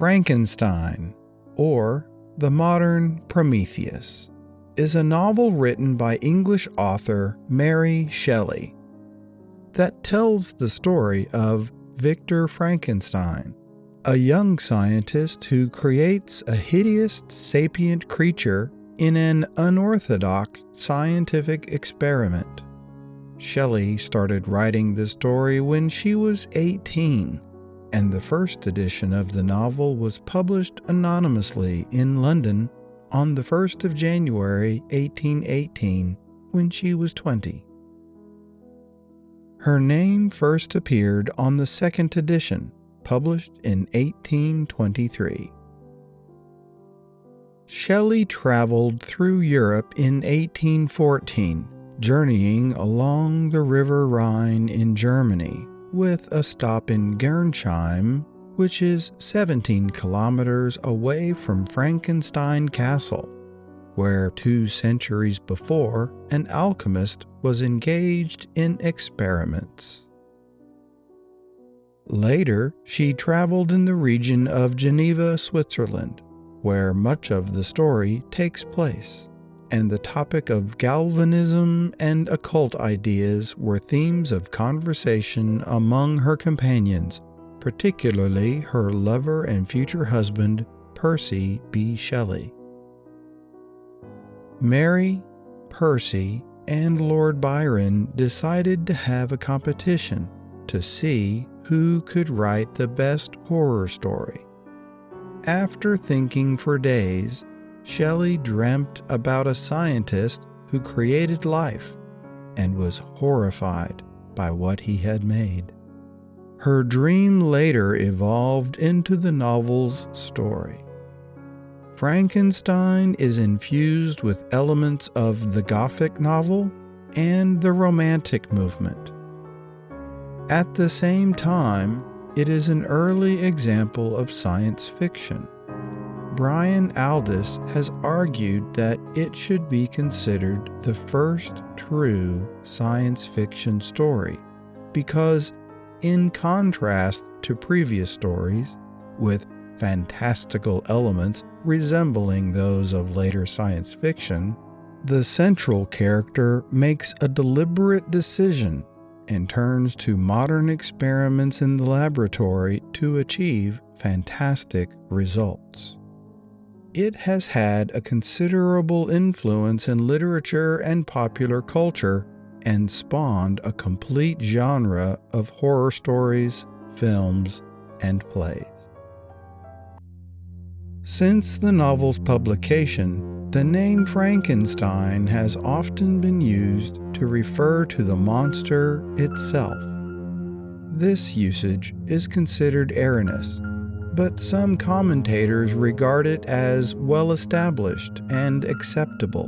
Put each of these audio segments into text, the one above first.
Frankenstein, or The Modern Prometheus, is a novel written by English author Mary Shelley that tells the story of Victor Frankenstein, a young scientist who creates a hideous sapient creature in an unorthodox scientific experiment. Shelley started writing the story when she was 18, and the first edition of the novel was published anonymously in London on the 1st of January 1818 when she was 20. Her name first appeared on the second edition, published in 1823. Shelley traveled through Europe in 1814, journeying along the River Rhine in Germany, with a stop in Gernsheim, which is 17 kilometers away from Frankenstein Castle, where 2 centuries before an alchemist was engaged in experiments. Later, she traveled in the region of Geneva, Switzerland, where much of the story takes place, and the topic of galvanism and occult ideas were themes of conversation among her companions, particularly her lover and future husband, Percy B. Shelley. Mary, Percy, and Lord Byron decided to have a competition to see who could write the best horror story. After thinking for days, Shelley dreamt about a scientist who created life and was horrified by what he had made. Her dream later evolved into the novel's story. Frankenstein is infused with elements of the Gothic novel and the Romantic movement. At the same time, it is an early example of science fiction. Brian Aldiss has argued that it should be considered the first true science fiction story because, in contrast to previous stories, with fantastical elements resembling those of later science fiction, the central character makes a deliberate decision and turns to modern experiments in the laboratory to achieve fantastic results. It has had a considerable influence in literature and popular culture and spawned a complete genre of horror stories, films, and plays. Since the novel's publication, the name Frankenstein has often been used to refer to the monster itself. This usage is considered erroneous, but some commentators regard it as well-established and acceptable.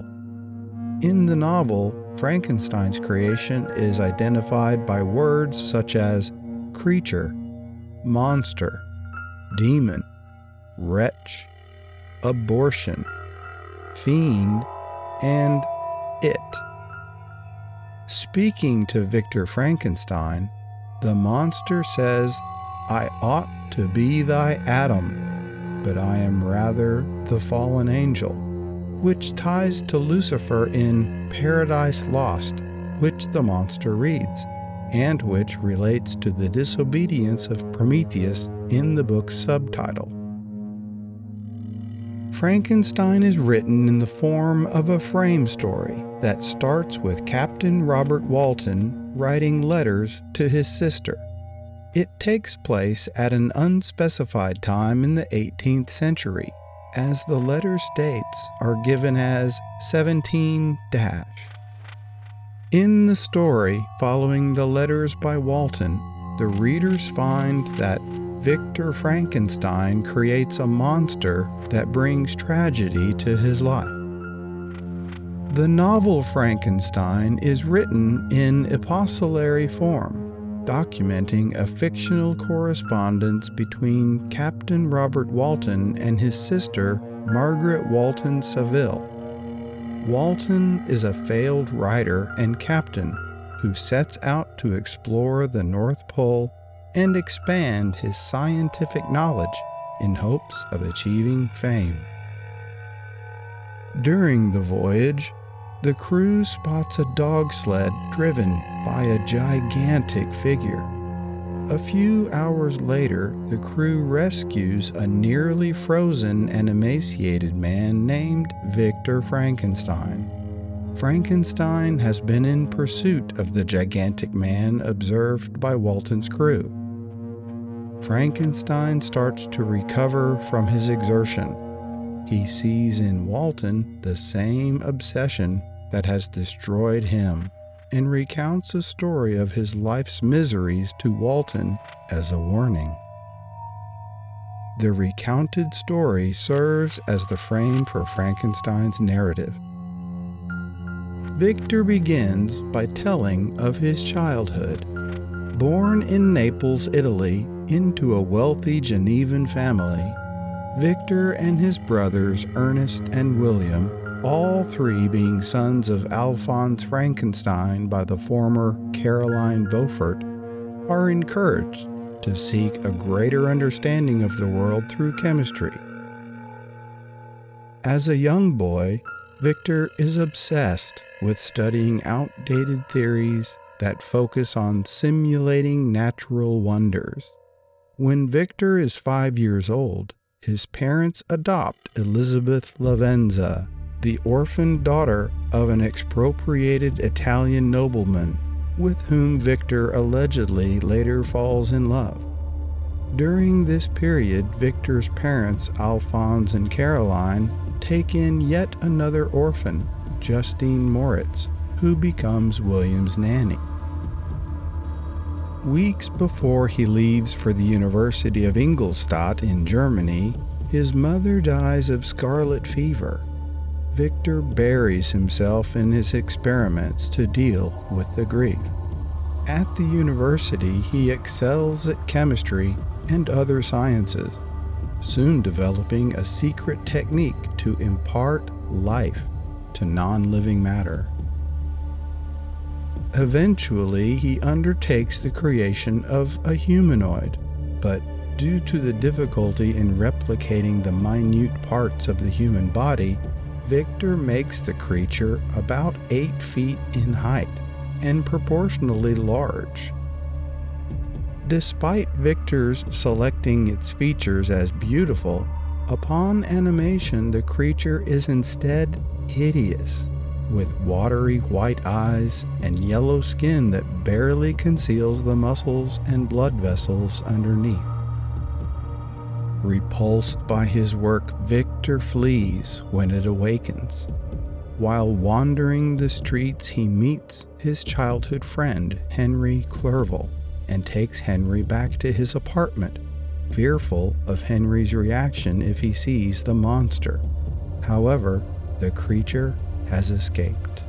In the novel, Frankenstein's creation is identified by words such as creature, monster, demon, wretch, abortion, fiend, and it. Speaking to Victor Frankenstein, the monster says, "I ought to be thy Adam, but I am rather the fallen angel," which ties to Lucifer in Paradise Lost, which the monster reads, and which relates to the disobedience of Prometheus in the book's subtitle. Frankenstein is written in the form of a frame story that starts with Captain Robert Walton writing letters to his sister. It takes place at an unspecified time in the 18th century, as the letter's dates are given as 17-. In the story following the letters by Walton, the readers find that Victor Frankenstein creates a monster that brings tragedy to his life. The novel Frankenstein is written in epistolary form, documenting a fictional correspondence between Captain Robert Walton and his sister, Margaret Walton Saville. Walton is a failed writer and captain who sets out to explore the North Pole and expand his scientific knowledge in hopes of achieving fame. During the voyage, the crew spots a dog sled driven by a gigantic figure. A few hours later, the crew rescues a nearly frozen and emaciated man named Victor Frankenstein. Frankenstein has been in pursuit of the gigantic man observed by Walton's crew. Frankenstein starts to recover from his exertion. He sees in Walton the same obsession that has destroyed him, and recounts a story of his life's miseries to Walton as a warning. The recounted story serves as the frame for Frankenstein's narrative. Victor begins by telling of his childhood. Born in Naples, Italy, into a wealthy Genevan family, Victor and his brothers Ernest and William, all three being sons of Alphonse Frankenstein by the former Caroline Beaufort, are encouraged to seek a greater understanding of the world through chemistry. As a young boy, Victor is obsessed with studying outdated theories that focus on simulating natural wonders. When Victor is 5 years old, his parents adopt Elizabeth Lavenza, the orphaned daughter of an expropriated Italian nobleman, with whom Victor allegedly later falls in love. During this period, Victor's parents, Alphonse and Caroline, take in yet another orphan, Justine Moritz, who becomes William's nanny. Weeks before he leaves for the University of Ingolstadt in Germany, his mother dies of scarlet fever. Victor buries himself in his experiments to deal with the grief. At the university, he excels at chemistry and other sciences, soon developing a secret technique to impart life to non-living matter. Eventually, he undertakes the creation of a humanoid, but due to the difficulty in replicating the minute parts of the human body, Victor makes the creature about 8 feet in height and proportionally large. Despite Victor's selecting its features as beautiful, upon animation the creature is instead hideous, with watery white eyes and yellow skin that barely conceals the muscles and blood vessels underneath. Repulsed by his work, Victor flees when it awakens. While wandering the streets, he meets his childhood friend, Henry Clerval, and takes Henry back to his apartment, fearful of Henry's reaction if he sees the monster. However, the creature has escaped.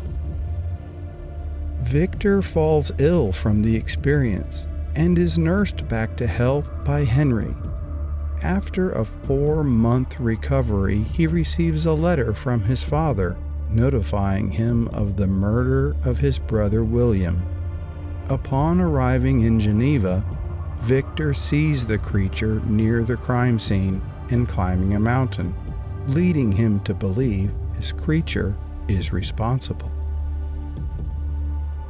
Victor falls ill from the experience and is nursed back to health by Henry. After a 4-month recovery, he receives a letter from his father notifying him of the murder of his brother William. Upon arriving in Geneva, Victor sees the creature near the crime scene and climbing a mountain, leading him to believe his creature is responsible.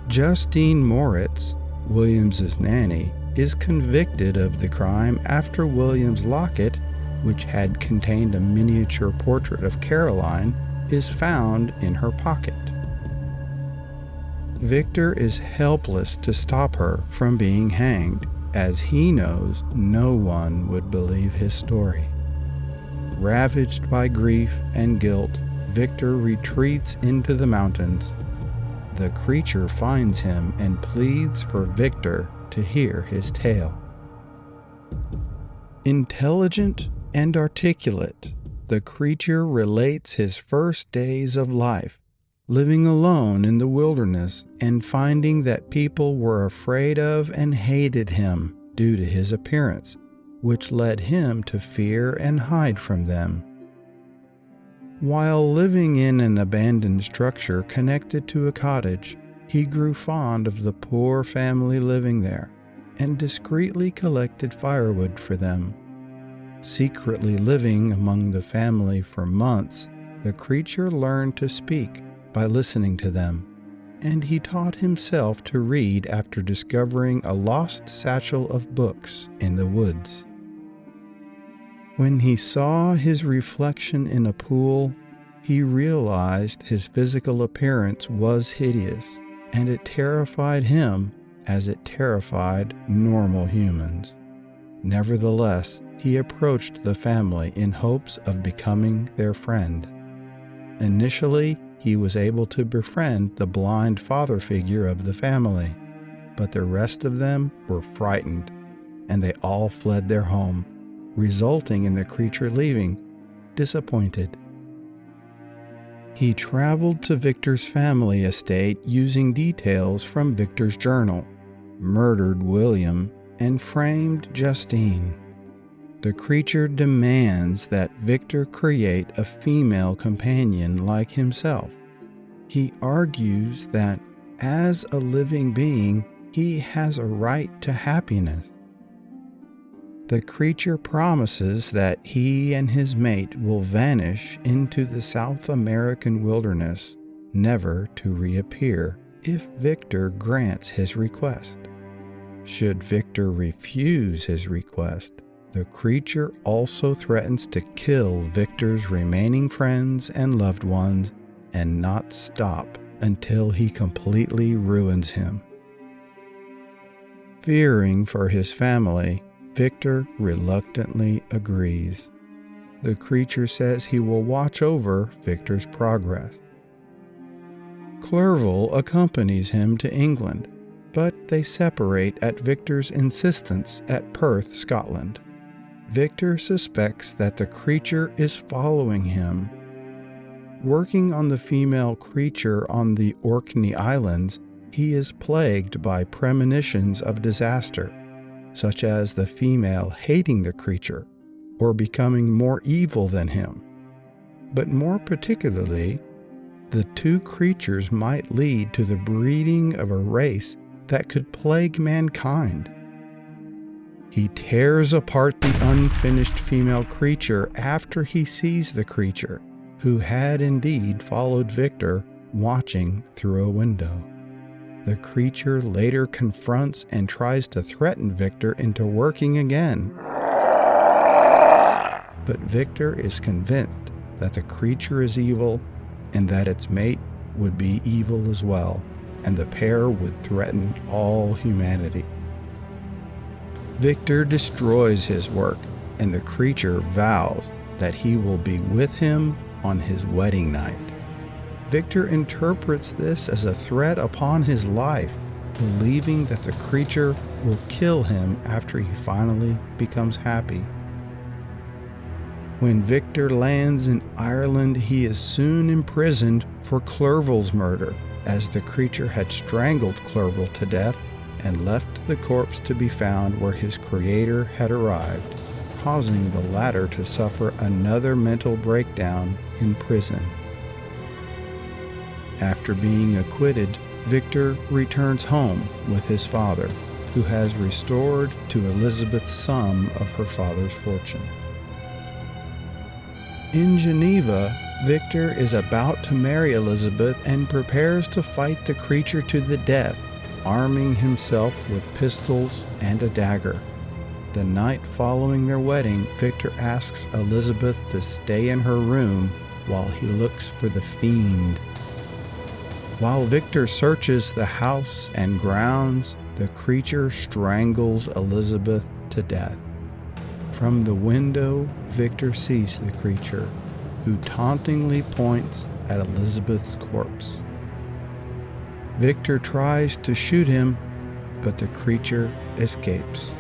Justine Moritz, William's nanny, is convicted of the crime after William's locket, which had contained a miniature portrait of Caroline, is found in her pocket. Victor is helpless to stop her from being hanged, as he knows no one would believe his story. Ravaged by grief and guilt, Victor retreats into the mountains. The creature finds him and pleads for Victor to hear his tale. Intelligent and articulate, the creature relates his first days of life, living alone in the wilderness and finding that people were afraid of and hated him due to his appearance, which led him to fear and hide from them. While living in an abandoned structure connected to a cottage, he grew fond of the poor family living there and discreetly collected firewood for them. Secretly living among the family for months, the creature learned to speak by listening to them, and he taught himself to read after discovering a lost satchel of books in the woods. When he saw his reflection in a pool, he realized his physical appearance was hideous, and it terrified him as it terrified normal humans. Nevertheless, he approached the family in hopes of becoming their friend. Initially, he was able to befriend the blind father figure of the family, but the rest of them were frightened, and they all fled their home, resulting in the creature leaving, disappointed. He traveled to Victor's family estate using details from Victor's journal, murdered William, and framed Justine. The creature demands that Victor create a female companion like himself. He argues that, as a living being, he has a right to happiness. The creature promises that he and his mate will vanish into the South American wilderness, never to reappear, if Victor grants his request. Should Victor refuse his request, the creature also threatens to kill Victor's remaining friends and loved ones and not stop until he completely ruins him. Fearing for his family, Victor reluctantly agrees. The creature says he will watch over Victor's progress. Clerval accompanies him to England, but they separate at Victor's insistence at Perth, Scotland. Victor suspects that the creature is following him. Working on the female creature on the Orkney Islands, he is plagued by premonitions of disaster, such as the female hating the creature or becoming more evil than him. But more particularly, the two creatures might lead to the breeding of a race that could plague mankind. He tears apart the unfinished female creature after he sees the creature, who had indeed followed Victor, watching through a window. The creature later confronts and tries to threaten Victor into working again. But Victor is convinced that the creature is evil and that its mate would be evil as well, and the pair would threaten all humanity. Victor destroys his work, and the creature vows that he will be with him on his wedding night. Victor interprets this as a threat upon his life, believing that the creature will kill him after he finally becomes happy. When Victor lands in Ireland, he is soon imprisoned for Clerval's murder, as the creature had strangled Clerval to death and left the corpse to be found where his creator had arrived, causing the latter to suffer another mental breakdown in prison. After being acquitted, Victor returns home with his father, who has restored to Elizabeth some of her father's fortune. In Geneva, Victor is about to marry Elizabeth and prepares to fight the creature to the death, arming himself with pistols and a dagger. The night following their wedding, Victor asks Elizabeth to stay in her room while he looks for the fiend. While Victor searches the house and grounds, the creature strangles Elizabeth to death. From the window, Victor sees the creature, who tauntingly points at Elizabeth's corpse. Victor tries to shoot him, but the creature escapes.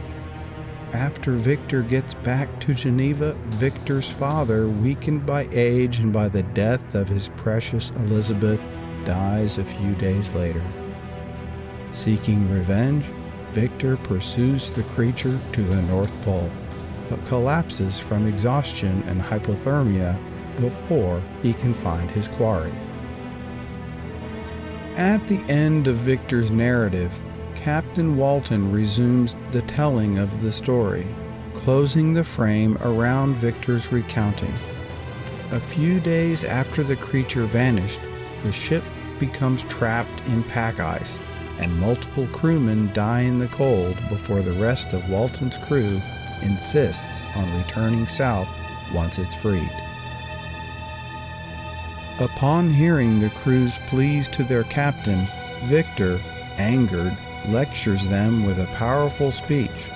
After Victor gets back to Geneva, Victor's father, weakened by age and by the death of his precious Elizabeth, dies a few days later. Seeking revenge, Victor pursues the creature to the North Pole, but collapses from exhaustion and hypothermia before he can find his quarry. At the end of Victor's narrative, Captain Walton resumes the telling of the story, closing the frame around Victor's recounting. A few days after the creature vanished, the ship becomes trapped in pack ice, and multiple crewmen die in the cold before the rest of Walton's crew insists on returning south once it's freed. Upon hearing the crew's pleas to their captain, Victor, angered, lectures them with a powerful speech.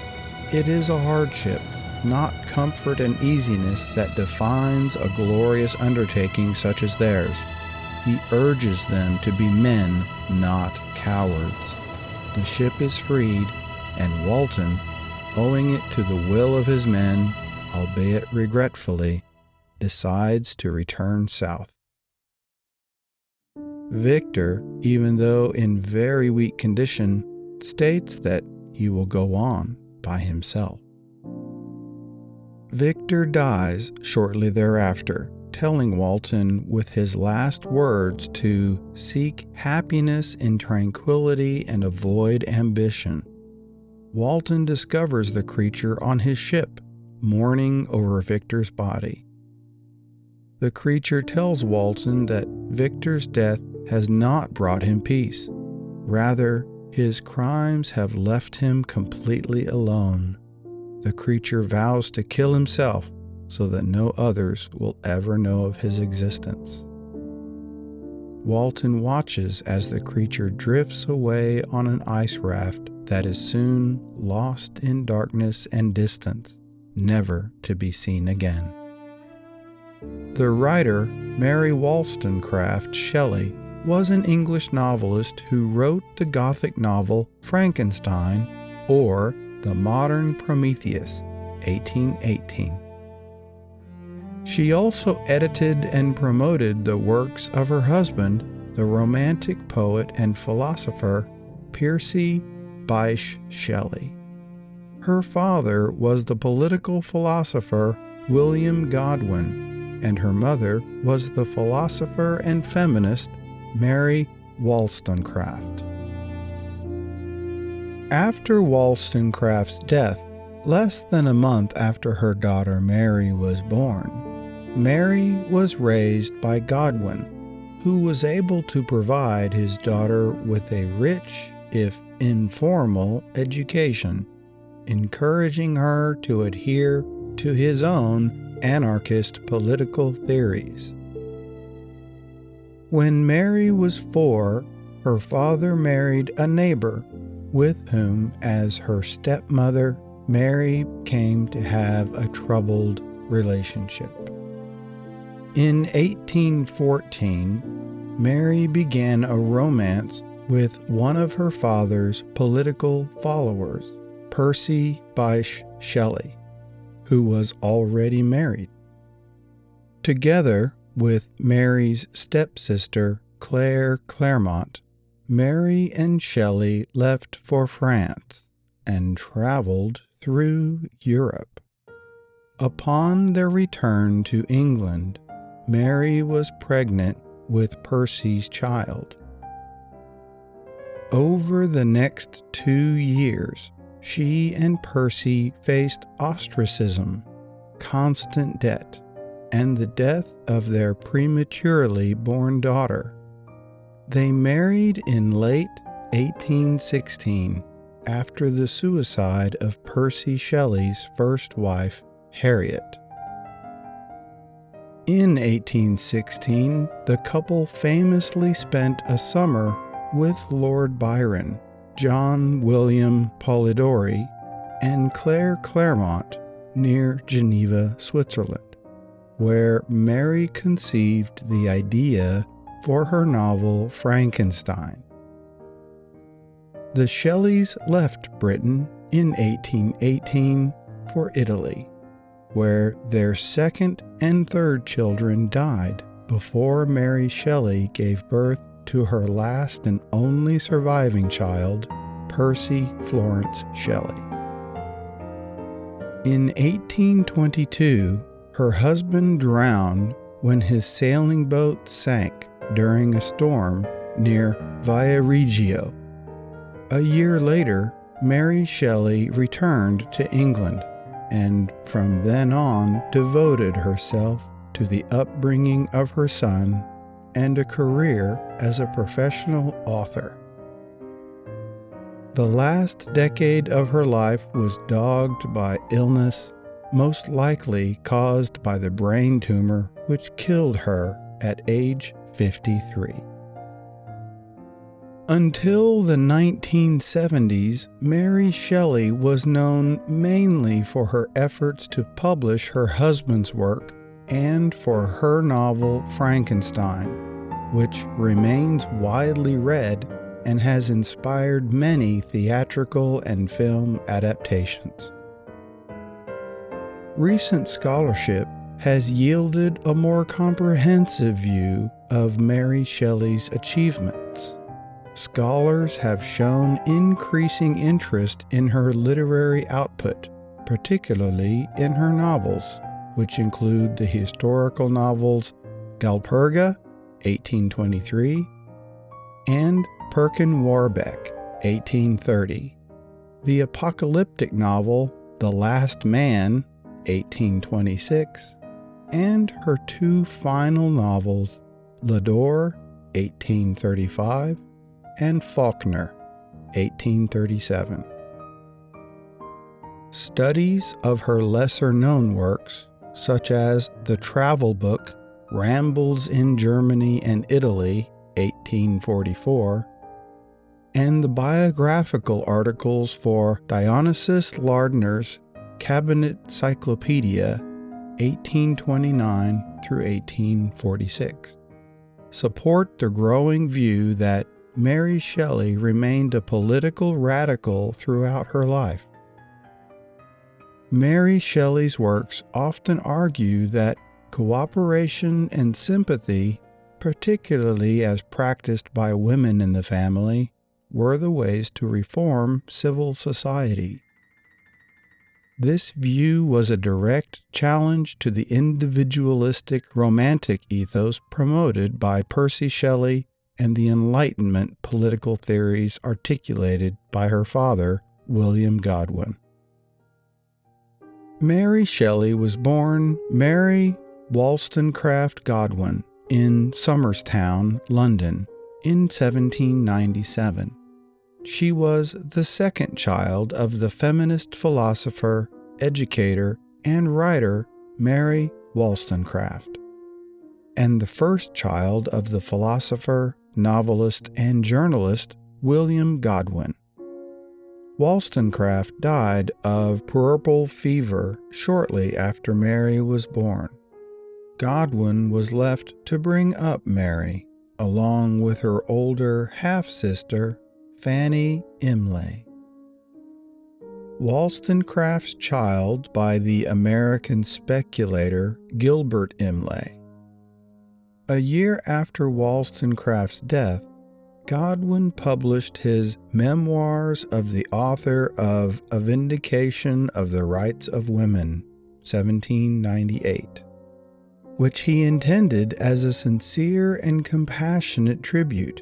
It is a hardship, not comfort and easiness, that defines a glorious undertaking such as theirs. He urges them to be men, not cowards. The ship is freed, and Walton, owing it to the will of his men, albeit regretfully, decides to return south. Victor, even though in very weak condition, states that he will go on by himself. Victor dies shortly thereafter, telling Walton with his last words to seek happiness in tranquility and avoid ambition. Walton discovers the creature on his ship, mourning over Victor's body. The creature tells Walton that Victor's death has not brought him peace. Rather, his crimes have left him completely alone. The creature vows to kill himself so that no others will ever know of his existence. Walton watches as the creature drifts away on an ice raft that is soon lost in darkness and distance, never to be seen again. The writer, Mary Wollstonecraft Shelley, was an English novelist who wrote the Gothic novel Frankenstein, or The Modern Prometheus, 1818. She also edited and promoted the works of her husband, the Romantic poet and philosopher Percy Bysshe Shelley. Her father was the political philosopher William Godwin, and her mother was the philosopher and feminist Mary Wollstonecraft. After Wollstonecraft's death, less than a month after her daughter Mary was born, Mary was raised by Godwin, who was able to provide his daughter with a rich, if informal, education, encouraging her to adhere to his own anarchist political theories. When Mary was 4, her father married a neighbor, with whom, as her stepmother, Mary came to have a troubled relationship. In 1814, Mary began a romance with one of her father's political followers, Percy Bysshe Shelley, who was already married. Together with Mary's stepsister, Claire Claremont, Mary and Shelley left for France and traveled through Europe. Upon their return to England, Mary was pregnant with Percy's child. Over the next 2 years, she and Percy faced ostracism, constant debt, and the death of their prematurely born daughter. They married in late 1816 after the suicide of Percy Shelley's first wife, Harriet. In 1816, the couple famously spent a summer with Lord Byron, John William Polidori, and Claire Claremont near Geneva, Switzerland, where Mary conceived the idea for her novel Frankenstein. The Shelleys left Britain in 1818 for Italy, where their second and third children died before Mary Shelley gave birth to her last and only surviving child, Percy Florence Shelley. In 1822, her husband drowned when his sailing boat sank during a storm near Viareggio. A year later, Mary Shelley returned to England, and from then on devoted herself to the upbringing of her son and a career as a professional author. The last decade of her life was dogged by illness, most likely caused by the brain tumor which killed her at age 53. Until the 1970s, Mary Shelley was known mainly for her efforts to publish her husband's work and for her novel Frankenstein, which remains widely read and has inspired many theatrical and film adaptations. Recent scholarship has yielded a more comprehensive view of Mary Shelley's achievements. Scholars have shown increasing interest in her literary output, particularly in her novels, which include the historical novels Galperga, 1823, and Perkin Warbeck, 1830, the apocalyptic novel The Last Man, 1826, and her two final novels, Lador, 1835, and Faulkner, 1837. Studies of her lesser-known works, such as the travel book Rambles in Germany and Italy, 1844, and the biographical articles for Dionysius Lardner's Cabinet Cyclopedia, 1829 through 1846, support the growing view that Mary Shelley remained a political radical throughout her life. Mary Shelley's works often argue that cooperation and sympathy, particularly as practiced by women in the family, were the ways to reform civil society. This view was a direct challenge to the individualistic romantic ethos promoted by Percy Shelley and the Enlightenment political theories articulated by her father, William Godwin. Mary Shelley was born Mary Wollstonecraft Godwin in Somerstown, London, in 1797. She was the second child of the feminist philosopher, educator, and writer Mary Wollstonecraft, and the first child of the philosopher, novelist, and journalist William Godwin. Wollstonecraft died of puerperal fever shortly after Mary was born. Godwin was left to bring up Mary, along with her older half-sister, Fanny Imlay. Wollstonecraft's child by the American speculator Gilbert Imlay. A year after Wollstonecraft's death, Godwin published his Memoirs of the Author of A Vindication of the Rights of Women, 1798, which he intended as a sincere and compassionate tribute.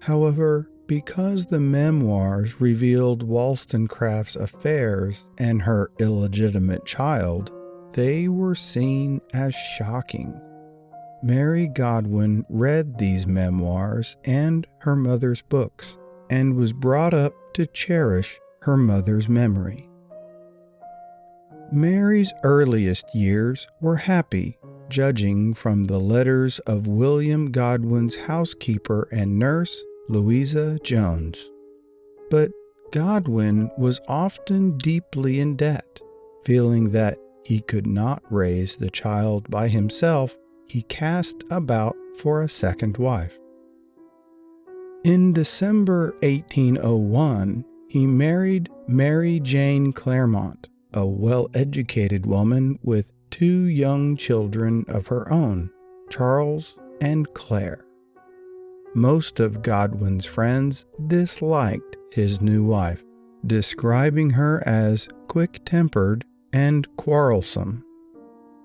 However, because the memoirs revealed Wollstonecraft's affairs and her illegitimate child, they were seen as shocking. Mary Godwin read these memoirs and her mother's books and was brought up to cherish her mother's memory. Mary's earliest years were happy, judging from the letters of William Godwin's housekeeper and nurse, Louisa Jones. But Godwin was often deeply in debt. Feeling that he could not raise the child by himself, he cast about for a second wife. In December 1801, he married Mary Jane Clairmont, a well-educated woman with two young children of her own, Charles and Claire. Most of Godwin's friends disliked his new wife, describing her as quick-tempered and quarrelsome.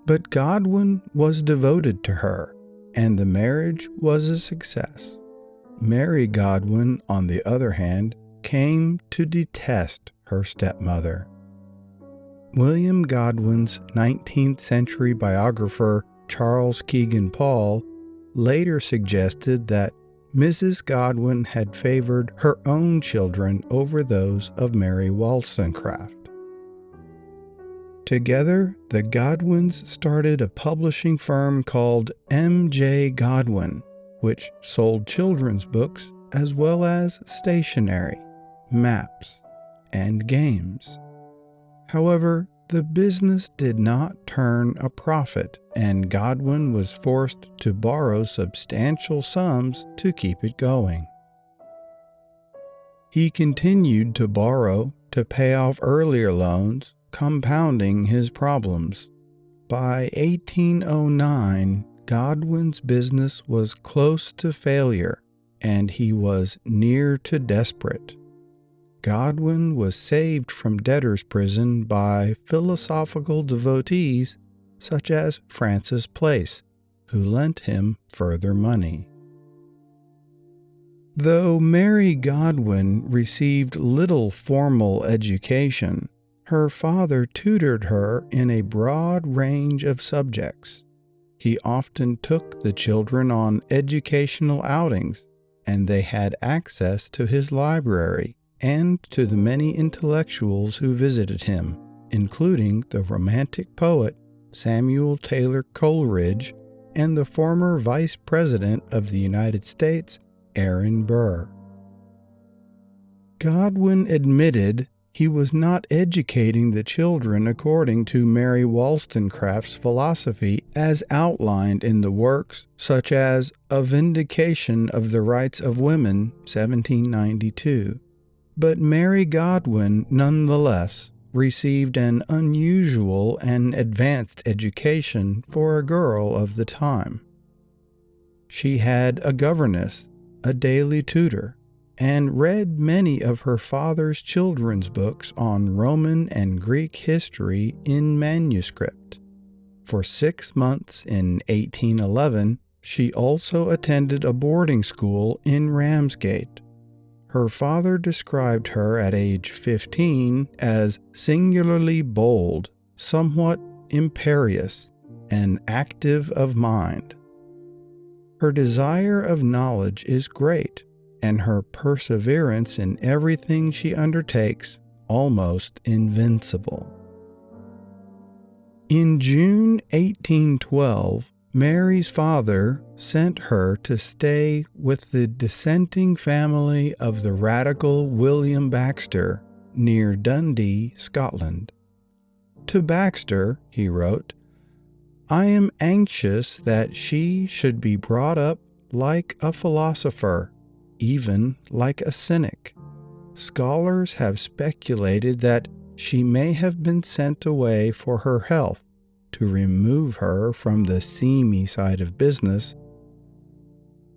But Godwin was devoted to her, and the marriage was a success. Mary Godwin, on the other hand, came to detest her stepmother. William Godwin's 19th century biographer Charles Kegan Paul later suggested that Mrs. Godwin had favored her own children over those of Mary Wollstonecraft. Together, the Godwins started a publishing firm called M.J. Godwin, which sold children's books as well as stationery, maps, and games. However, the business did not turn a profit, and Godwin was forced to borrow substantial sums to keep it going. He continued to borrow to pay off earlier loans, compounding his problems. By 1809, Godwin's business was close to failure, and he was near to desperate. Godwin was saved from debtor's prison by philosophical devotees such as Francis Place, who lent him further money. Though Mary Godwin received little formal education, her father tutored her in a broad range of subjects. He often took the children on educational outings, and they had access to his library and to the many intellectuals who visited him, including the Romantic poet Samuel Taylor Coleridge and the former Vice President of the United States, Aaron Burr. Godwin admitted he was not educating the children according to Mary Wollstonecraft's philosophy as outlined in the works such as A Vindication of the Rights of Women, 1792. But Mary Godwin nonetheless received an unusual and advanced education for a girl of the time. She had a governess, a daily tutor, and read many of her father's children's books on Roman and Greek history in manuscript. For 6 months in 1811, she also attended a boarding school in Ramsgate. Her father described her at age 15 as singularly bold, somewhat imperious, and active of mind. Her desire of knowledge is great, and her perseverance in everything she undertakes almost invincible. In June 1812, Mary's father sent her to stay with the dissenting family of the radical William Baxter near Dundee, Scotland. To Baxter, he wrote, "I am anxious that she should be brought up like a philosopher, even like a cynic. Scholars have speculated that she may have been sent away for her health, to remove her from the seamy side of business,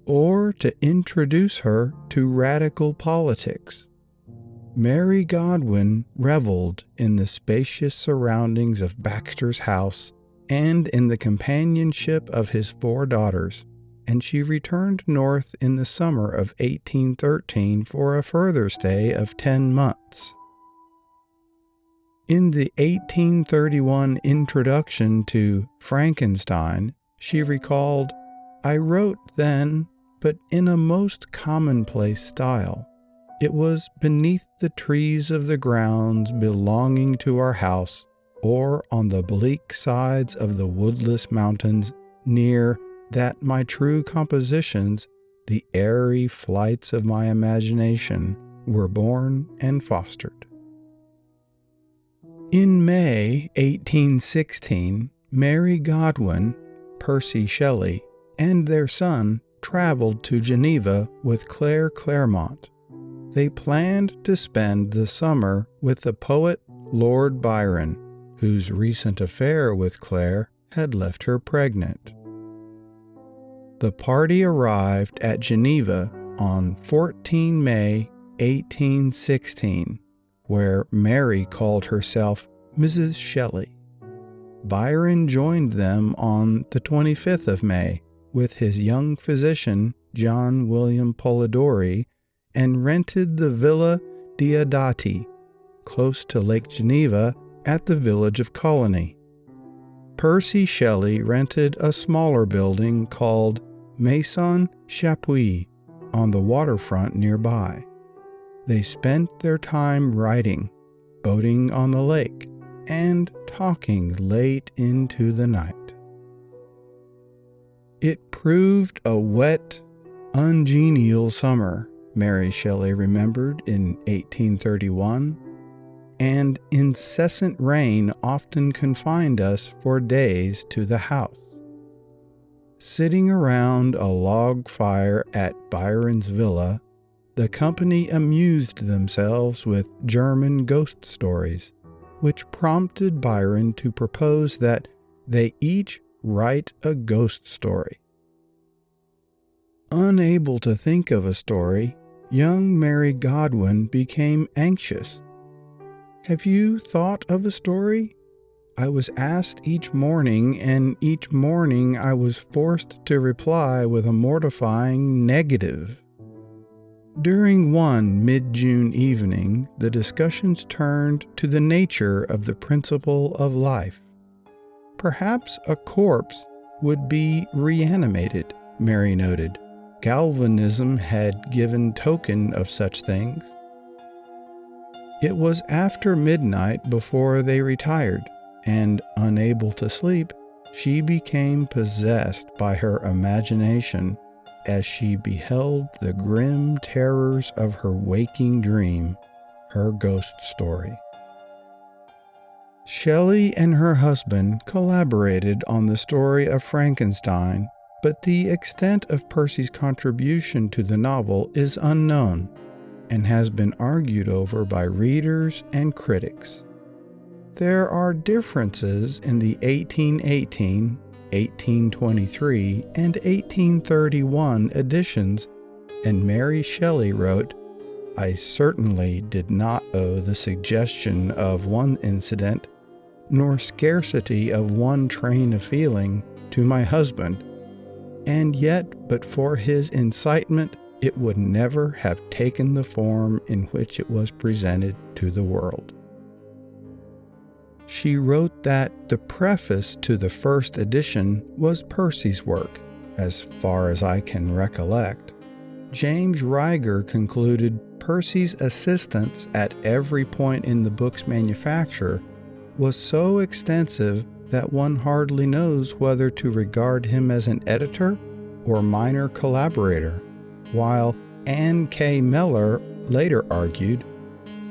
or to introduce her to radical politics." Mary Godwin reveled in the spacious surroundings of Baxter's house and in the companionship of his 4 daughters, and she returned north in the summer of 1813 for a further stay of 10 months. In the 1831 introduction to Frankenstein, she recalled, "I wrote then, but in a most commonplace style. It was beneath the trees of the grounds belonging to our house, or on the bleak sides of the woodless mountains near that my true compositions, the airy flights of my imagination, were born and fostered." In May 1816, Mary Godwin, Percy Shelley, and their son traveled to Geneva with Claire Clairmont. They planned to spend the summer with the poet Lord Byron, whose recent affair with Claire had left her pregnant. The party arrived at Geneva on 14 May 1816, where Mary called herself Mrs. Shelley. Byron joined them on the 25th of May with his young physician John William Polidori and rented the Villa Diodati, close to Lake Geneva at the village of Colony. Percy Shelley rented a smaller building called Maison Chapuis on the waterfront nearby. They spent their time writing, boating on the lake, and talking late into the night. It proved a wet, ungenial summer, Mary Shelley remembered in 1831, and incessant rain often confined us for days to the house. Sitting around a log fire at Byron's villa, the company amused themselves with German ghost stories, which prompted Byron to propose that they each write a ghost story. Unable to think of a story, young Mary Godwin became anxious. "Have you thought of a story?" I was asked each morning, and each morning I was forced to reply with a mortifying negative. During one mid-June evening, the discussions turned to the nature of the principle of life. Perhaps a corpse would be reanimated, Mary noted. Galvanism had given token of such things. It was after midnight before they retired, and, unable to sleep, she became possessed by her imagination as she beheld the grim terrors of her waking dream, her ghost story. Shelley and her husband collaborated on the story of Frankenstein, but the extent of Percy's contribution to the novel is unknown and has been argued over by readers and critics. There are differences in the 1818, 1823, and 1831 editions, and Mary Shelley wrote, "I certainly did not owe the suggestion of one incident, nor scarcity of one train of feeling, to my husband, and yet but for his incitement it would never have taken the form in which it was presented to the world." She wrote that the preface to the first edition was Percy's work, as far as I can recollect. James Ryger concluded Percy's assistance at every point in the book's manufacture was so extensive that one hardly knows whether to regard him as an editor or minor collaborator, while Anne K. Miller later argued,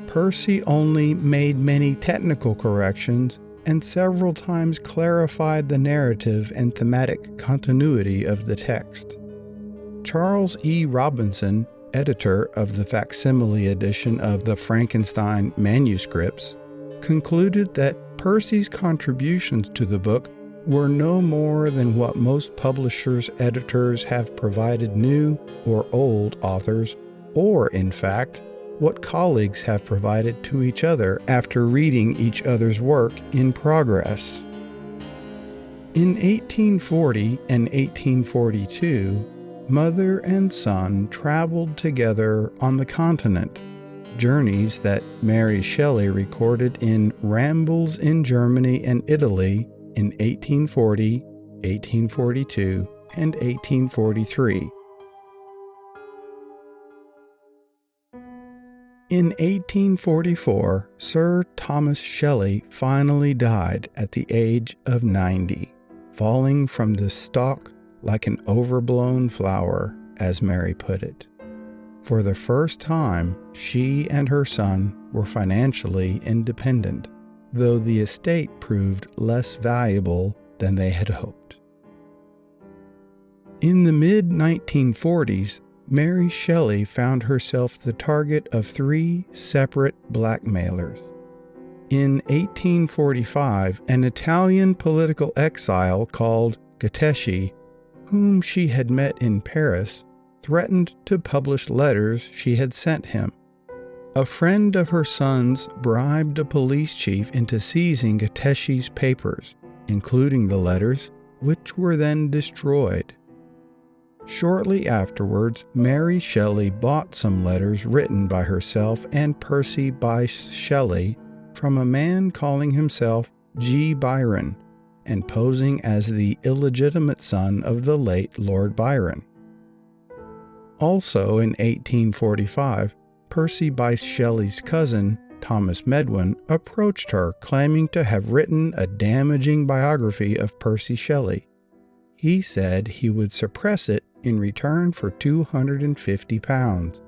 Percy only made many technical corrections and several times clarified the narrative and thematic continuity of the text. Charles E. Robinson, editor of the facsimile edition of the Frankenstein manuscripts, concluded that Percy's contributions to the book were no more than what most publishers' editors have provided new or old authors, or, in fact, what colleagues have provided to each other after reading each other's work in progress. In 1840 and 1842, mother and son traveled together on the continent, journeys that Mary Shelley recorded in Rambles in Germany and Italy in 1840, 1842, and 1843. In 1844, Sir Thomas Shelley finally died at the age of 90, falling from the stalk like an overblown flower, as Mary put it. For the first time, she and her son were financially independent, though the estate proved less valuable than they had hoped. In the mid-1940s, Mary Shelley found herself the target of 3 separate blackmailers. In 1845, an Italian political exile called Gatteschi, whom she had met in Paris, threatened to publish letters she had sent him. A friend of her son's bribed a police chief into seizing Gatteschi's papers, including the letters, which were then destroyed. Shortly afterwards, Mary Shelley bought some letters written by herself and Percy Bysshe Shelley from a man calling himself G. Byron and posing as the illegitimate son of the late Lord Byron. Also in 1845, Percy Bysshe Shelley's cousin, Thomas Medwin, approached her claiming to have written a damaging biography of Percy Shelley. He said he would suppress it in return for £250,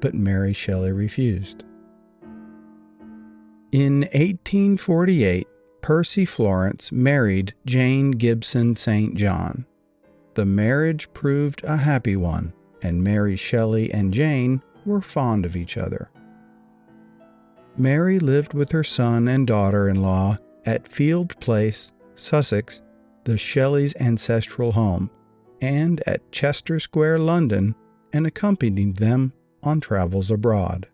but Mary Shelley refused. In 1848, Percy Florence married Jane Gibson St. John. The marriage proved a happy one, and Mary Shelley and Jane were fond of each other. Mary lived with her son and daughter-in-law at Field Place, Sussex, the Shelleys' ancestral home, and at Chester Square, London, and accompanied them on travels abroad.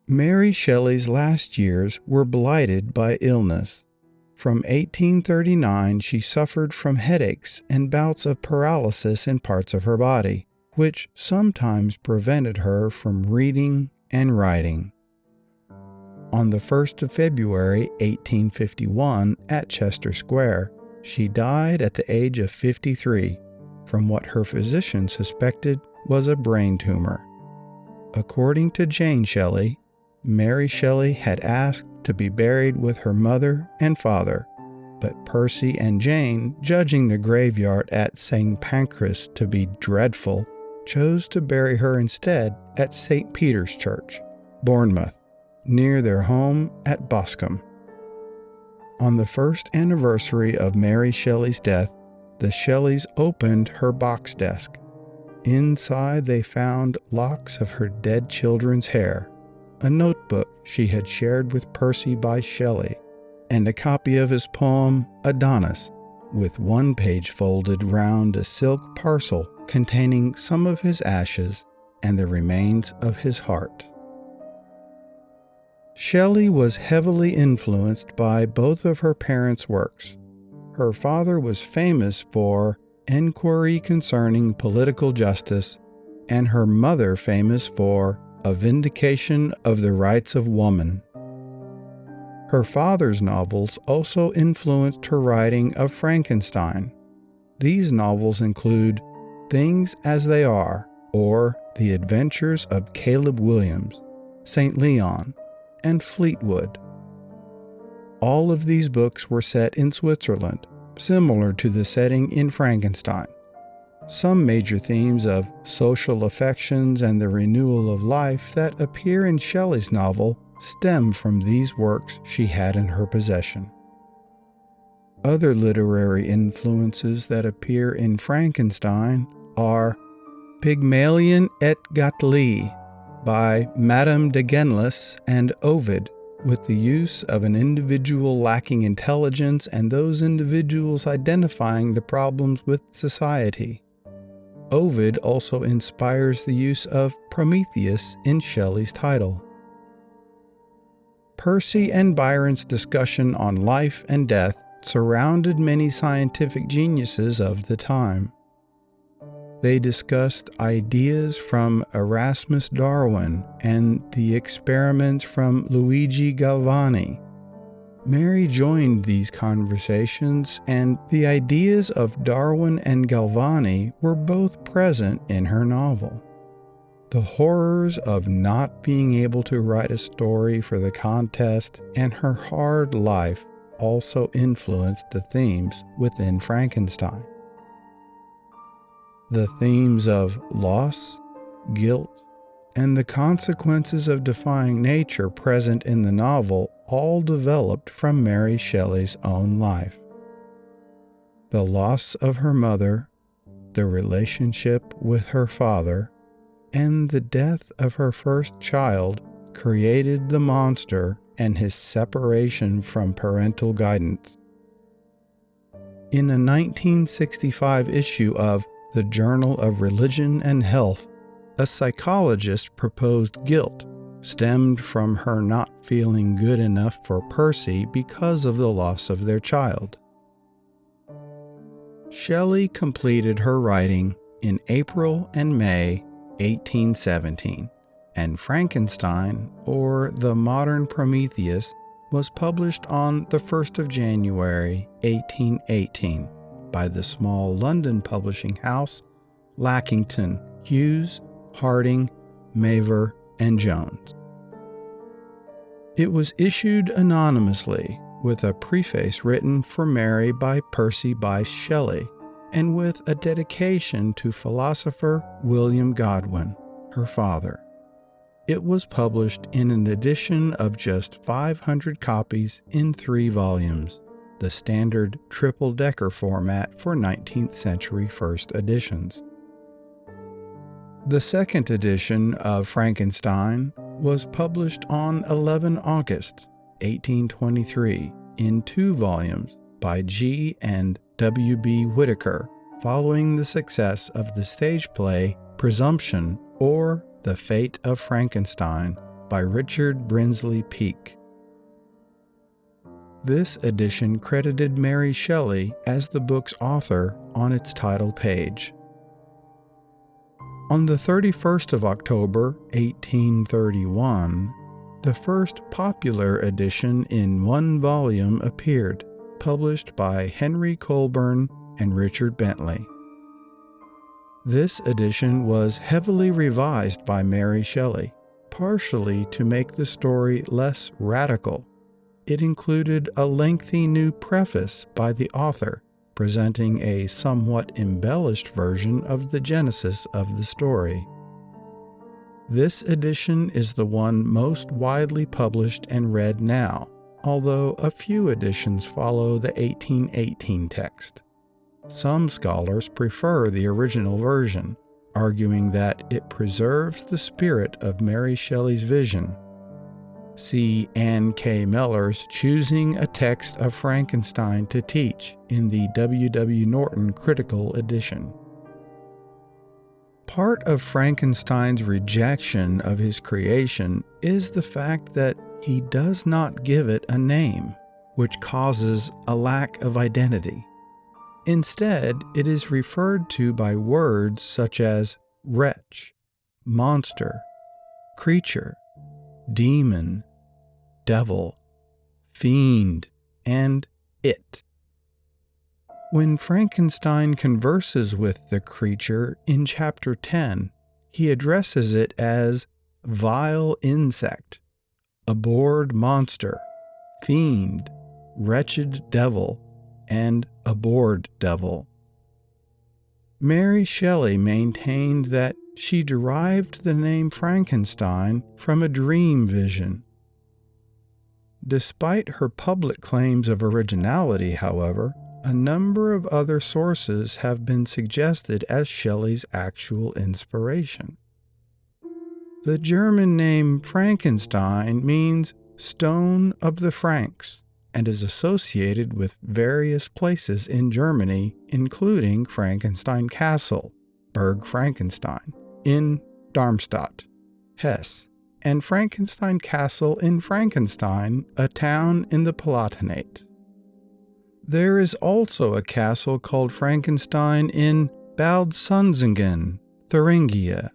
Mary Shelley's last years were blighted by illness. From 1839 she suffered from headaches and bouts of paralysis in parts of her body, which sometimes prevented her from reading and writing. On the 1st of February 1851 at Chester Square, she died at the age of 53 from what her physician suspected was a brain tumor. According to Jane Shelley, Mary Shelley had asked to be buried with her mother and father, but Percy and Jane, judging the graveyard at St. Pancras to be dreadful, chose to bury her instead at St. Peter's Church, Bournemouth, near their home at Boscombe. On the first anniversary of Mary Shelley's death, the Shelleys opened her box desk. Inside they found locks of her dead children's hair, a notebook she had shared with Percy Bysshe Shelley, and a copy of his poem Adonis, with one page folded round a silk parcel containing some of his ashes and the remains of his heart. Shelley was heavily influenced by both of her parents' works. Her father was famous for Enquiry Concerning Political Justice, and her mother famous for A Vindication of the Rights of Woman. Her father's novels also influenced her writing of Frankenstein. These novels include Things as They Are, or The Adventures of Caleb Williams, St. Leon, and Fleetwood. All of these books were set in Switzerland, similar to the setting in Frankenstein. Some major themes of social affections and the renewal of life that appear in Shelley's novel stem from these works she had in her possession. Other literary influences that appear in Frankenstein are Pygmalion et Gottlieb by Madame de Genlis and Ovid, with the use of an individual lacking intelligence and those individuals identifying the problems with society. Ovid also inspires the use of Prometheus in Shelley's title. Percy and Byron's discussion on life and death surrounded many scientific geniuses of the time. They discussed ideas from Erasmus Darwin and the experiments from Luigi Galvani. Mary joined these conversations, and the ideas of Darwin and Galvani were both present in her novel. The horrors of not being able to write a story for the contest and her hard life also influenced the themes within Frankenstein. The themes of loss, guilt, and the consequences of defying nature present in the novel all developed from Mary Shelley's own life. The loss of her mother, the relationship with her father, and the death of her first child created the monster and his separation from parental guidance. In a 1965 issue of The Journal of Religion and Health, a psychologist proposed guilt stemmed from her not feeling good enough for Percy because of the loss of their child. Shelley completed her writing in April and May 1817, and Frankenstein, or the Modern Prometheus, was published on the 1st of January, 1818, by the small London publishing house Lackington, Hughes, Harding, Mavor, and Jones. It was issued anonymously, with a preface written for Mary by Percy Bysshe Shelley, and with a dedication to philosopher William Godwin, her father. It was published in an edition of just 500 copies in 3 volumes, the standard triple-decker format for 19th century first editions. The second edition of Frankenstein was published on 11 August, 1823, in 2 volumes by G. and W. B. Whitaker, following the success of the stage play Presumption, or The Fate of Frankenstein, by Richard Brinsley Peake. This edition credited Mary Shelley as the book's author on its title page. On the 31st of October, 1831, the first popular edition in 1 volume appeared, published by Henry Colburn and Richard Bentley. This edition was heavily revised by Mary Shelley, partially to make the story less radical. It included a lengthy new preface by the author, presenting a somewhat embellished version of the genesis of the story. This edition is the one most widely published and read now, although a few editions follow the 1818 text. Some scholars prefer the original version, arguing that it preserves the spirit of Mary Shelley's vision. See Anne K. Miller's Choosing a Text of Frankenstein to Teach in the W. W. Norton Critical Edition. Part of Frankenstein's rejection of his creation is the fact that he does not give it a name, which causes a lack of identity. Instead, it is referred to by words such as wretch, monster, creature, demon, devil, fiend, and it. When Frankenstein converses with the creature in Chapter 10, he addresses it as vile insect, abhorred monster, fiend, wretched devil, and abhorred devil. Mary Shelley maintained that she derived the name Frankenstein from a dream vision. Despite her public claims of originality, however, a number of other sources have been suggested as Shelley's actual inspiration. The German name Frankenstein means stone of the Franks and is associated with various places in Germany, including Frankenstein Castle, Burg Frankenstein, in Darmstadt, Hesse, and Frankenstein Castle in Frankenstein, a town in the Palatinate. There is also a castle called Frankenstein in Bad Sonsingen, Thuringia,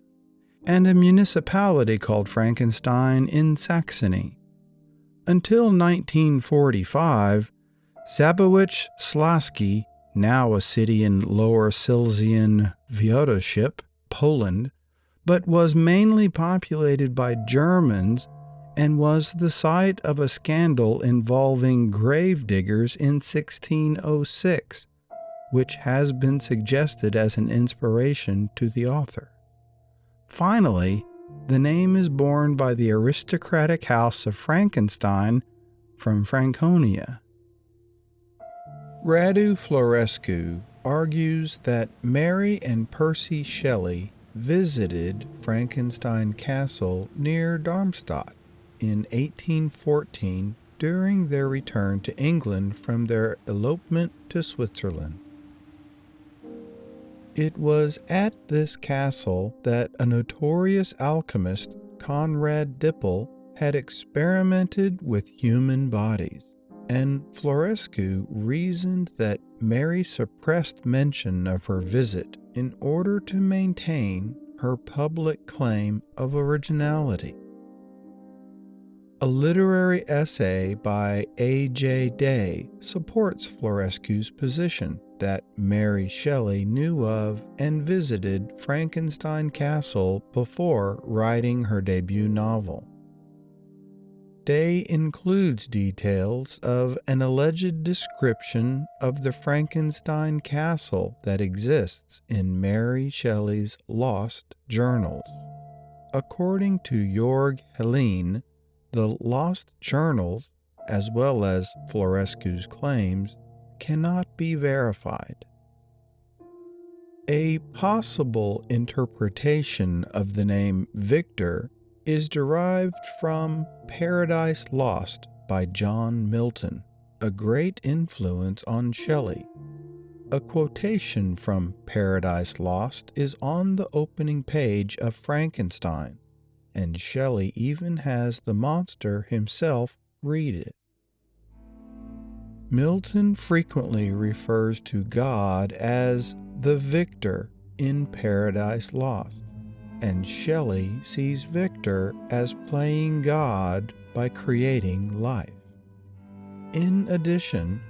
and a municipality called Frankenstein in Saxony. Until 1945, Zabowicz-Śląski, now a city in Lower Silesian Voivodeship, Poland, but was mainly populated by Germans and was the site of a scandal involving gravediggers in 1606, which has been suggested as an inspiration to the author. Finally, the name is borne by the aristocratic house of Frankenstein from Franconia. Radu Florescu argues that Mary and Percy Shelley visited Frankenstein Castle near Darmstadt in 1814 during their return to England from their elopement to Switzerland. It was at this castle that a notorious alchemist, Conrad Dippel, had experimented with human bodies, and Florescu reasoned that Mary suppressed mention of her visit in order to maintain her public claim of originality. A literary essay by A.J. Day supports Florescu's position that Mary Shelley knew of and visited Frankenstein Castle before writing her debut novel. Day includes details of an alleged description of the Frankenstein Castle that exists in Mary Shelley's lost journals. According to Jörg Helene, the lost journals, as well as Florescu's claims, cannot be verified. A possible interpretation of the name Victor is derived from Paradise Lost by John Milton, a great influence on Shelley. A quotation from Paradise Lost is on the opening page of Frankenstein, and Shelley even has the monster himself read it. Milton frequently refers to God as the victor in Paradise Lost, and Shelley sees Victor as playing God by creating life. In addition,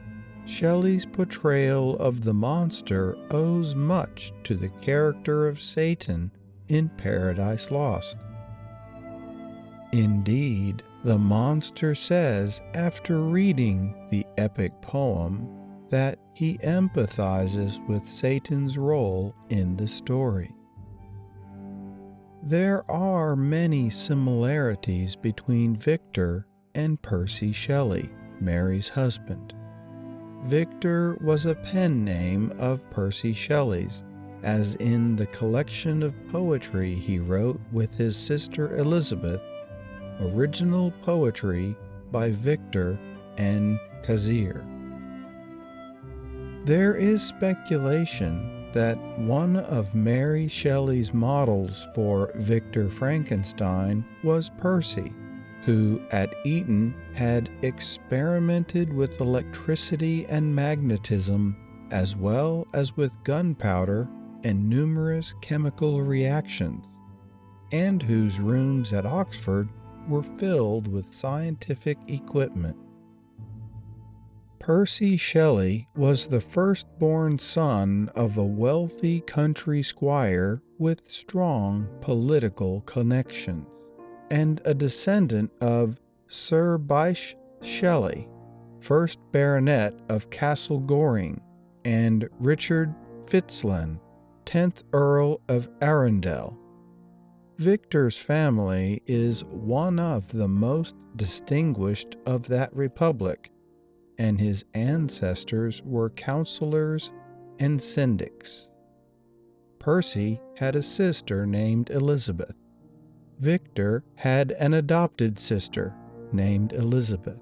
Shelley's portrayal of the monster owes much to the character of Satan in Paradise Lost. Indeed, the monster says after reading the epic poem that he empathizes with Satan's role in the story. There are many similarities between Victor and Percy Shelley, Mary's husband. Victor was a pen name of Percy Shelley's, as in the collection of poetry he wrote with his sister Elizabeth, Original Poetry by Victor N. Kazir. There is speculation that one of Mary Shelley's models for Victor Frankenstein was Percy, who at Eton had experimented with electricity and magnetism, as well as with gunpowder and numerous chemical reactions, and whose rooms at Oxford were filled with scientific equipment. Percy Shelley was the firstborn son of a wealthy country squire with strong political connections, and a descendant of Sir Bysshe Shelley, 1st Baronet of Castle Goring, and Richard Fitzalan, 10th Earl of Arundel. Victor's family is one of the most distinguished of that republic, and his ancestors were counselors and syndics. Percy had a sister named Elizabeth. Victor had an adopted sister named Elizabeth.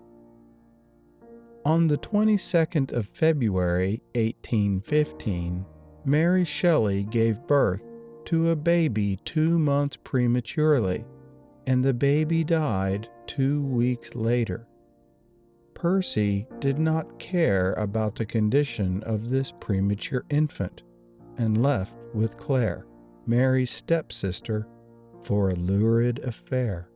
On the 22nd of February, 1815, Mary Shelley gave birth to a baby 2 months prematurely, and the baby died 2 weeks later. Percy did not care about the condition of this premature infant and left with Claire, Mary's stepsister, for a lurid affair.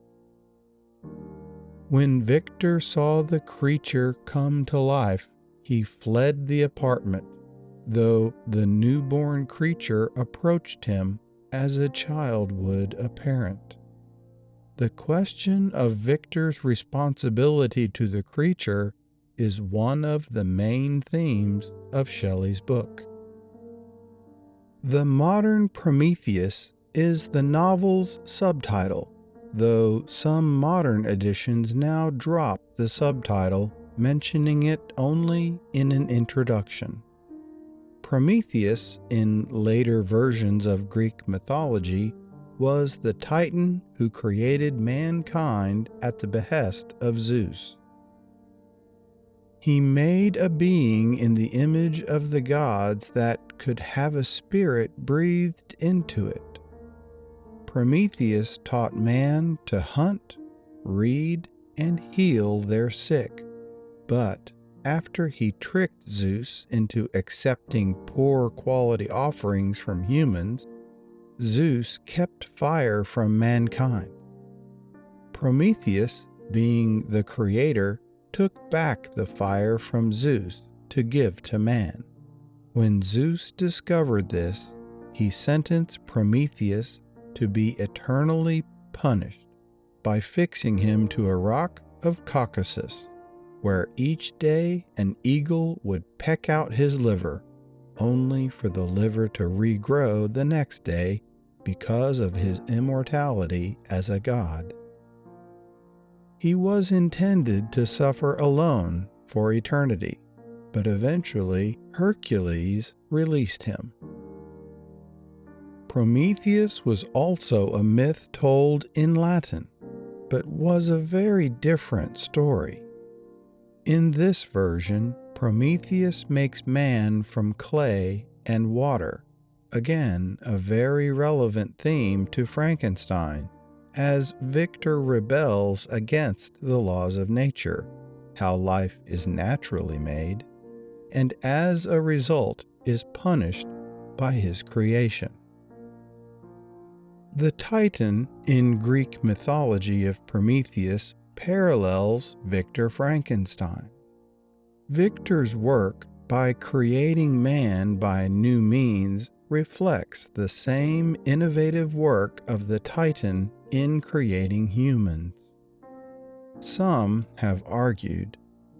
When Victor saw the creature come to life, he fled the apartment, though the newborn creature approached him as a child would a parent. The question of Victor's responsibility to the creature is one of the main themes of Shelley's book. The Modern Prometheus is the novel's subtitle, though some modern editions now drop the subtitle, mentioning it only in an introduction. Prometheus, in later versions of Greek mythology, was the Titan who created mankind at the behest of Zeus. He made a being in the image of the gods that could have a spirit breathed into it. Prometheus taught man to hunt, read, and heal their sick, but after he tricked Zeus into accepting poor quality offerings from humans, Zeus kept fire from mankind. Prometheus, being the creator, took back the fire from Zeus to give to man. When Zeus discovered this, he sentenced Prometheus to be eternally punished by fixing him to a rock of Caucasus, where each day an eagle would peck out his liver, only for the liver to regrow the next day because of his immortality as a god. He was intended to suffer alone for eternity, but eventually Hercules released him. Prometheus was also a myth told in Latin, but was a very different story. In this version, Prometheus makes man from clay and water, again a very relevant theme to Frankenstein, as Victor rebels against the laws of nature, how life is naturally made, and as a result is punished by his creation. The Titan in Greek mythology of Prometheus parallels Victor Frankenstein. Victor's work by creating man by new means reflects the same innovative work of the Titan in creating humans. Some have argued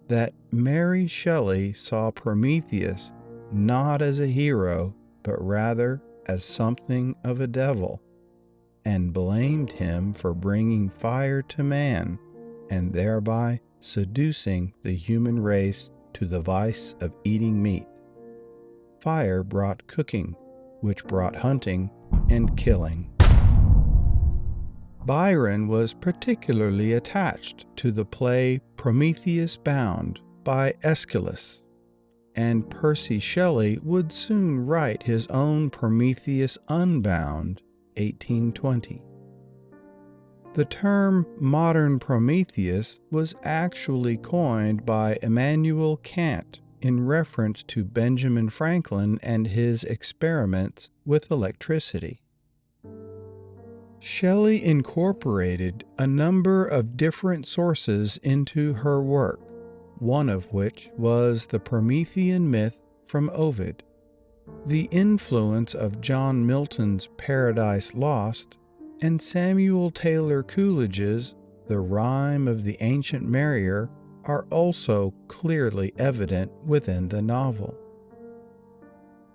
that Mary Shelley saw Prometheus not as a hero, but rather as something of a devil, and blamed him for bringing fire to man and thereby seducing the human race to the vice of eating meat. Fire brought cooking, which brought hunting and killing. Byron was particularly attached to the play Prometheus Bound by Aeschylus, and Percy Shelley would soon write his own Prometheus Unbound, 1820. The term modern Prometheus was actually coined by Immanuel Kant in reference to Benjamin Franklin and his experiments with electricity. Shelley incorporated a number of different sources into her work, one of which was the Promethean myth from Ovid. The influence of John Milton's Paradise Lost and Samuel Taylor Coleridge's The Rime of the Ancient Mariner are also clearly evident within the novel.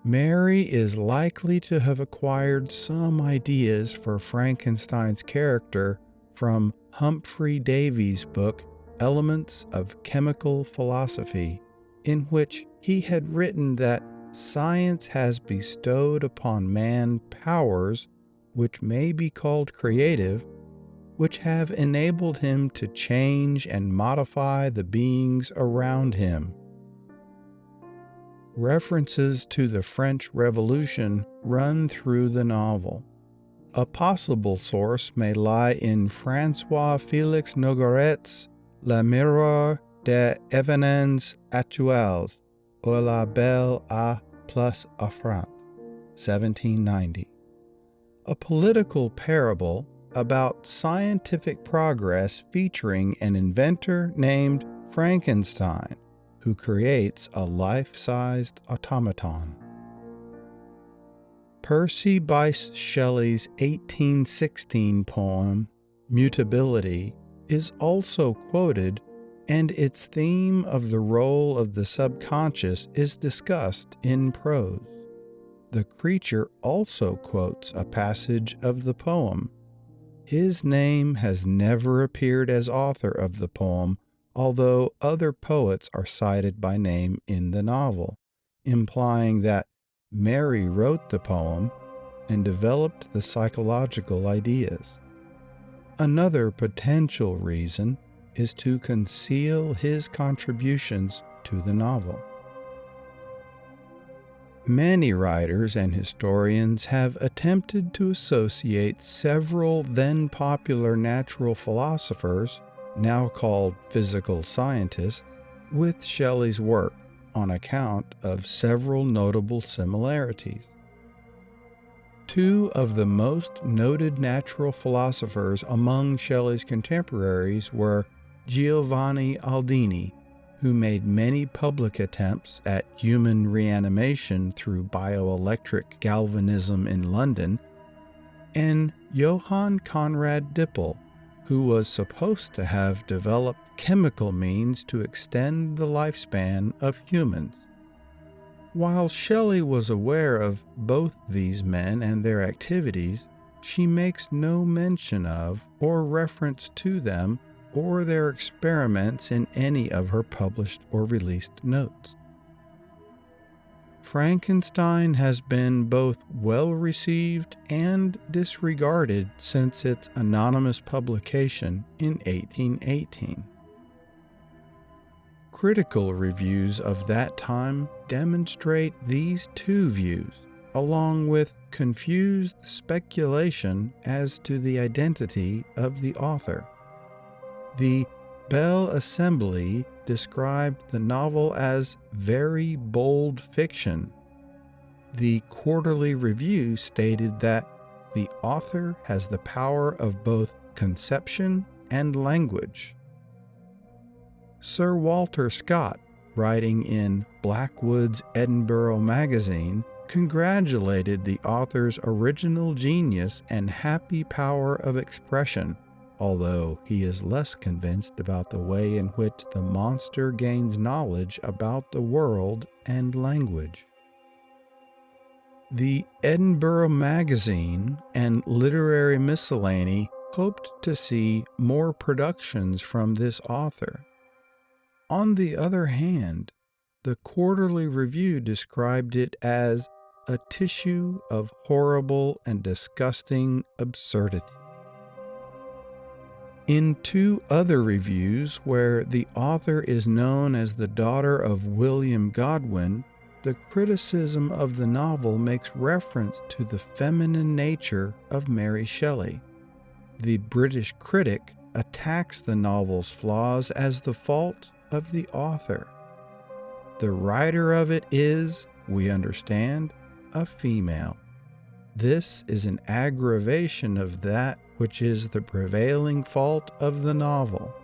Mary is likely to have acquired some ideas for Frankenstein's character from Humphrey Davy's book Elements of Chemical Philosophy, in which he had written that science has bestowed upon man powers which may be called creative, which have enabled him to change and modify the beings around him. References to the French Revolution run through the novel. A possible source may lie in François Félix Nogaret's Le Miroir des événements actuels, ou La Belle à plus affront, 1790. A political parable about scientific progress featuring an inventor named Frankenstein, who creates a life-sized automaton. Percy Bysshe Shelley's 1816 poem, Mutability, is also quoted, and its theme of the role of the subconscious is discussed in prose. The creature also quotes a passage of the poem. His name has never appeared as author of the poem, although other poets are cited by name in the novel, implying that Mary wrote the poem and developed the psychological ideas. Another potential reason is to conceal his contributions to the novel. Many writers and historians have attempted to associate several then popular natural philosophers, now called physical scientists, with Shelley's work on account of several notable similarities. Two of the most noted natural philosophers among Shelley's contemporaries were Giovanni Aldini, who made many public attempts at human reanimation through bioelectric galvanism in London, and Johann Conrad Dippel, who was supposed to have developed chemical means to extend the lifespan of humans. While Shelley was aware of both these men and their activities, she makes no mention of or reference to them or their experiments in any of her published or released notes. Frankenstein has been both well received and disregarded since its anonymous publication in 1818. Critical reviews of that time demonstrate these two views, along with confused speculation as to the identity of the author. The Bell Assembly described the novel as very bold fiction. The Quarterly Review stated that the author has the power of both conception and language. Sir Walter Scott, writing in Blackwood's Edinburgh Magazine, congratulated the author's original genius and happy power of expression, although he is less convinced about the way in which the monster gains knowledge about the world and language. The Edinburgh Magazine and Literary Miscellany hoped to see more productions from this author. On the other hand, the Quarterly Review described it as a tissue of horrible and disgusting absurdity. In two other reviews, where the author is known as the daughter of William Godwin, the criticism of the novel makes reference to the feminine nature of Mary Shelley. The British critic attacks the novel's flaws as the fault of the author. The writer of it is, we understand, a female. This is an aggravation of that which is the prevailing fault of the novel.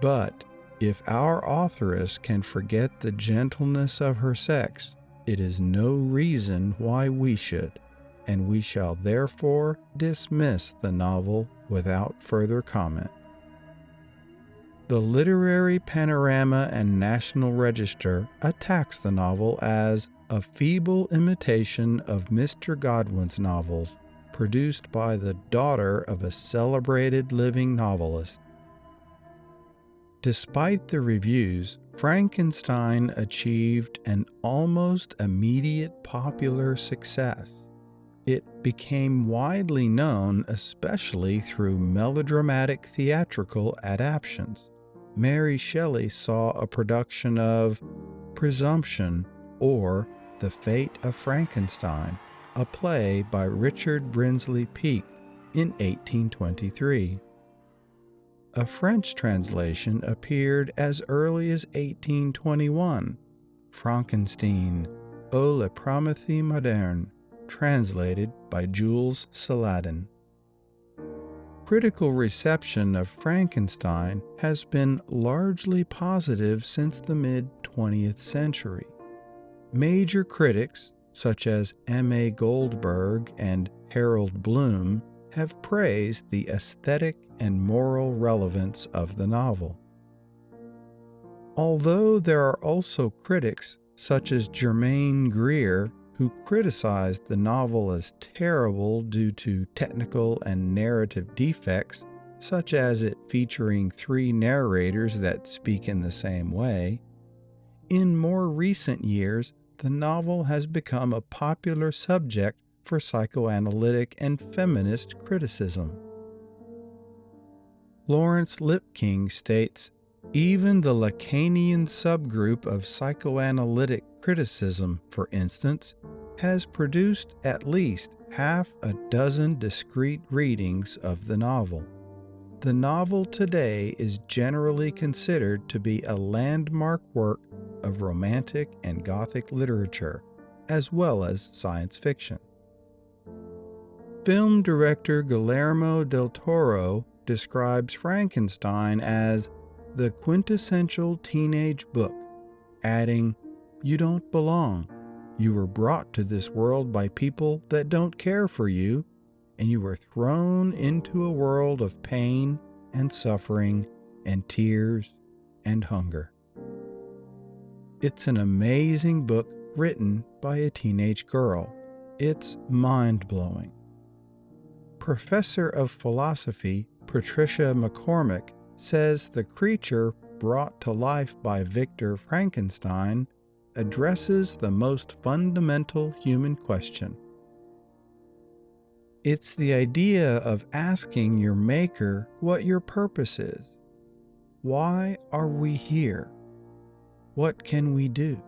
But if our authoress can forget the gentleness of her sex, it is no reason why we should, and we shall therefore dismiss the novel without further comment. The Literary Panorama and National Register attacks the novel as a feeble imitation of Mr. Godwin's novels, produced by the daughter of a celebrated living novelist. Despite the reviews, Frankenstein achieved an almost immediate popular success. It became widely known, especially through melodramatic theatrical adaptations. Mary Shelley saw a production of Presumption, or The Fate of Frankenstein, a play by Richard Brinsley Peake in 1823. A French translation appeared as early as 1821, Frankenstein, ou la Prométhée moderne, translated by Jules Saladin. Critical reception of Frankenstein has been largely positive since the mid-20th century. Major critics, such as M.A. Goldberg and Harold Bloom, have praised the aesthetic and moral relevance of the novel. Although there are also critics, such as Germaine Greer, who criticized the novel as terrible due to technical and narrative defects, such as it featuring 3 narrators that speak in the same way, in more recent years, the novel has become a popular subject for psychoanalytic and feminist criticism. Lawrence Lipking states, even the Lacanian subgroup of psychoanalytic criticism, for instance, has produced at least half a dozen discrete readings of the novel. The novel today is generally considered to be a landmark work of Romantic and Gothic literature, as well as science fiction. Film director Guillermo del Toro describes Frankenstein as the quintessential teenage book, adding, "You don't belong. You were brought to this world by people that don't care for you, and you were thrown into a world of pain and suffering and tears and hunger." It's an amazing book written by a teenage girl. It's mind-blowing. Professor of philosophy Patricia McCormick says the creature brought to life by Victor Frankenstein addresses the most fundamental human question. It's the idea of asking your maker what your purpose is. Why are we here? What can we do?